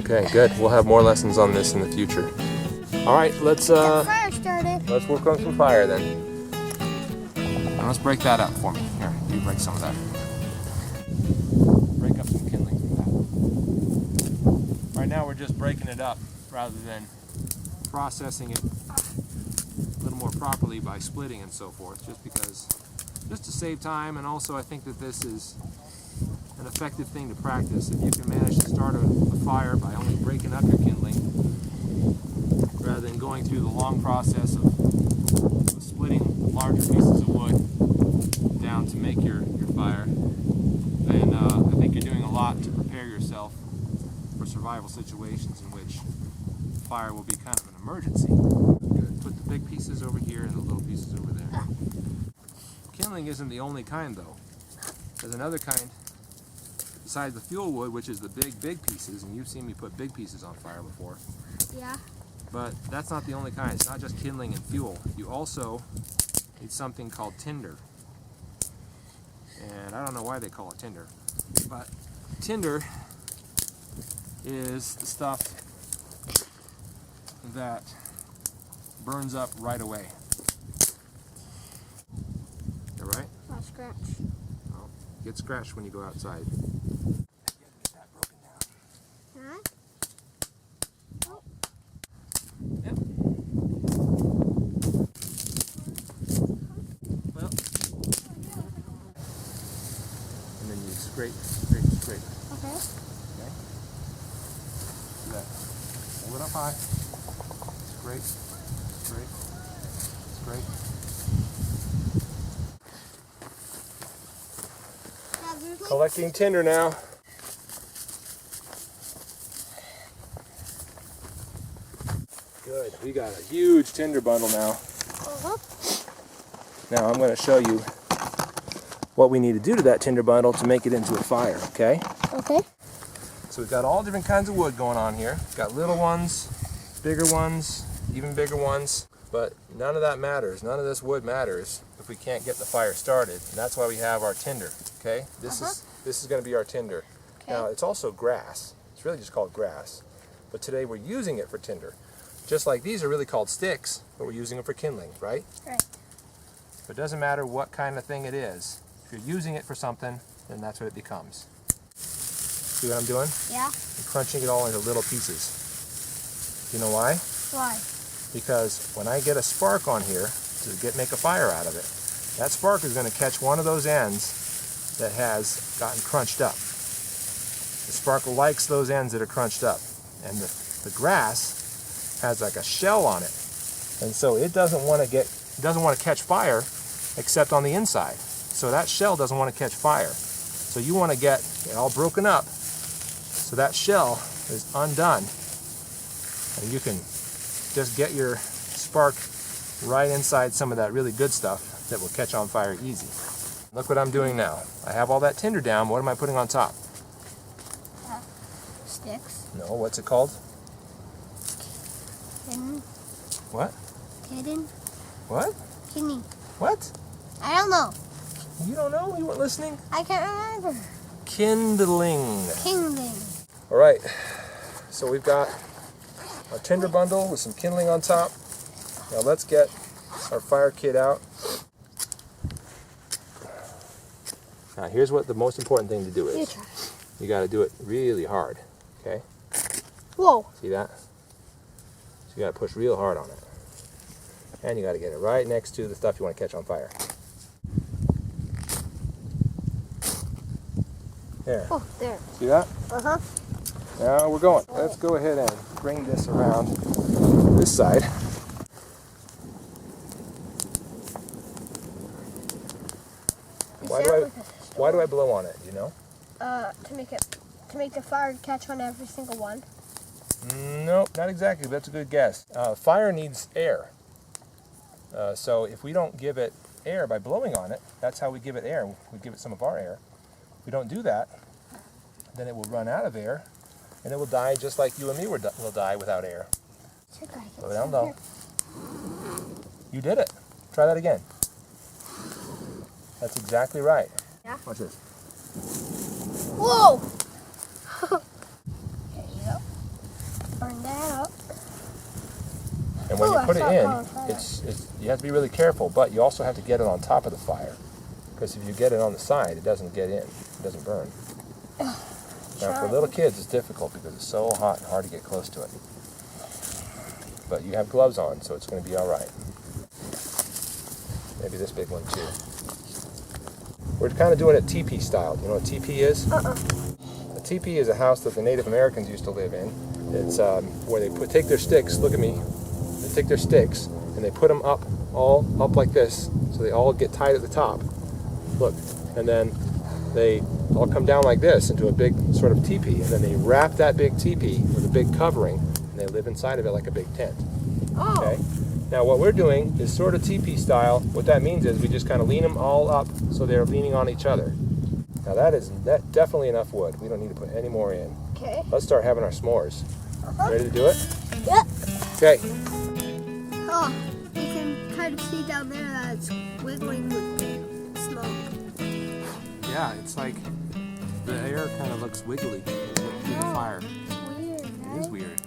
Okay, good. We'll have more lessons on this in the future. All right, let's fire started. let's work on some fire then. Now let's break that up for me. Here, you break some of that. Break up some kindling from that. Right now we're just breaking it up rather than processing it a little more properly by splitting and so forth, just to save time, and also I think that this is an effective thing to practice. If you can manage to start a fire by only breaking up your kindling rather than going through the long process of splitting larger pieces of wood down to make your fire, then I think you're doing a lot to prepare yourself for survival situations in which fire will be kind of an emergency. Good. Put the big pieces over here and the little pieces over there. Kindling isn't the only kind though. There's another kind besides the fuel wood, which is the big pieces, and you've seen me put big pieces on fire before. Yeah. But that's not the only kind. It's not just kindling and fuel. You also need something called tinder. And I don't know why they call it tinder, but tinder is the stuff that burns up right away. You all right? I'll scratch. Well, get scratched when you go outside. Get that broken down. Huh? Oh. Yep. Well, and then you scrape. Okay. Okay? Do that. Hold it up high. Scrape. Collecting tinder now. Good. We got a huge tinder bundle now. Uh-huh. Now I'm going to show you what we need to do to that tinder bundle to make it into a fire, okay? Okay. So we've got all different kinds of wood going on here. We've got little ones, bigger ones, even bigger ones. But none of that matters. None of this wood matters if we can't get the fire started. And that's why we have our tinder, okay? This is going to be our tinder. Okay. Now it's also grass. It's really just called grass. But today we're using it for tinder. Just like these are really called sticks, but we're using them for kindling, right? Right. But it doesn't matter what kind of thing it is. If you're using it for something, then that's what it becomes. See what I'm doing? Yeah. I'm crunching it all into little pieces. You know why? Why? Because when I get a spark on here to make a fire out of it, that spark is going to catch one of those ends that has gotten crunched up. The sparkle likes those ends that are crunched up, and the grass has like a shell on it, and so it doesn't want to catch fire except on the inside. So that shell doesn't want to catch fire. So you want to get it all broken up so that shell is undone, and you can just get your spark right inside some of that really good stuff that will catch on fire easy. Look what I'm doing now. I have all that tinder down. What am I putting on top? Sticks. No, what's it called? Kitten. What? Kitten. What? Kidney. What? I don't know. You don't know? You weren't listening? I can't remember. Kindling. Kindling. All right, so we've got our tinder bundle with some kindling on top. Now let's get our fire kit out. Now here's what the most important thing to do is. You try. You got to do it really hard, okay? Whoa. See that? So you got to push real hard on it. And you got to get it right next to the stuff you want to catch on fire. There. Oh, there. See that? Uh-huh. Now we're going. Let's go ahead and bring this around this side. Why do I blow on it, you know? To make the fire catch on every single one. Nope, not exactly, but that's a good guess. Fire needs air. So if we don't give it air by blowing on it, that's how we give it air. We give it some of our air. If we don't do that, then it will run out of air, and it will die just like you and me will die without air. Slow down low. You did it. Try that again. That's exactly right. Yeah. Watch this. Whoa! There you go. And when Ooh, you I put it saw in, on fire. you have to be really careful, but you also have to get it on top of the fire. Because if you get it on the side, it doesn't get in. It doesn't burn. Now, for little kids, it's difficult because it's so hot and hard to get close to it. But you have gloves on, so it's going to be all right. Maybe this big one, too. We're kind of doing it teepee style. Do you know what teepee is? A teepee is a house that the Native Americans used to live in. It's where they take their sticks. Look at me. They take their sticks and they put them all up like this, so they all get tied at the top. Look, and then they all come down like this into a big sort of teepee, and then they wrap that big teepee with a big covering, and they live inside of it like a big tent. Oh. Okay. Now what we're doing is sort of teepee style. What that means is we just kind of lean them all up so they're leaning on each other. Now that's definitely enough wood. We don't need to put any more in. Okay. Let's start having our s'mores. Ready to do it? Yep. Okay. Oh, you can kind of see down there that it's wiggling with the smoke. Yeah, it's like the air kind of looks wiggly through the fire. It's weird, It is weird.